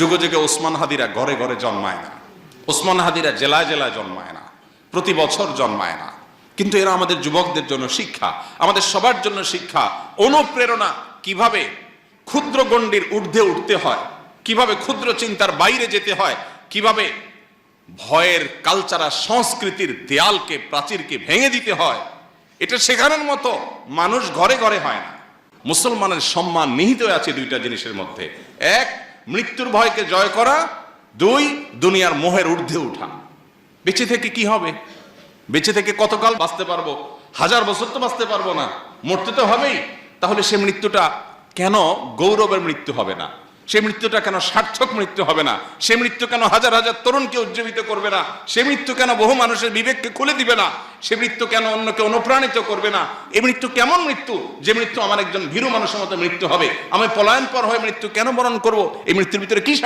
যুগে যুগে ওসমান হাদিরা ঘরে ঘরে জন্মায় না, ওসমান হাদিরা জেলায় জেলায় জন্মায় না, প্রতি বছর জন্মায় না, কিন্তু এরা আমাদের যুবকদের জন্য শিক্ষা, আমাদের সবার জন্য শিক্ষা, অনুপ্রেরণা। কিভাবে ক্ষুদ্র গণ্ডির ঊর্ধ্বে উঠতে হয়, কিভাবে ক্ষুদ্র চিন্তার বাইরে যেতে হয়, কিভাবে ভয়ের কালচারাল সংস্কৃতির দেয়ালকে প্রাচীরকে ভেঙে দিতে হয়, এটা শেখানোর মতো মানুষ ঘরে ঘরে হয় না। মুসলমানের সম্মান নিহিত আছে দুইটা জিনিসের মধ্যে, এক মৃত্যুর ভয়কে জয় করা, দুই দুনিয়ার মোহের ঊর্ধ্বে উঠা। বেঁচে থেকে কি হবে? বেঁচে থেকে কতকাল বাঁচতে পারবো? 1000 বছর তো বাঁচতে পারবো না, মরতে তো হবেই। তাহলে সে মৃত্যুটা কেন গৌরবের মৃত্যু হবে না? সে মৃত্যুটা কেন সার্থক মৃত্যু হবে না? সে মৃত্যু কেন হাজার হাজার তরুণকে উজ্জীবিত করবে না? সে মৃত্যু কেন বহু মানুষের বিবেককে খুলে দিবে না? সে মৃত্যু কেন অন্যকে অনুপ্রাণিত করবে না? এই মৃত্যু কেমন মৃত্যু যে মৃত্যু আমার একজন ভীরু মানুষের মতো মৃত্যু হবে? আমি পলায়নপর হয়ে মৃত্যু কেন বরণ করব? এই মৃত্যুর ভিতরে কি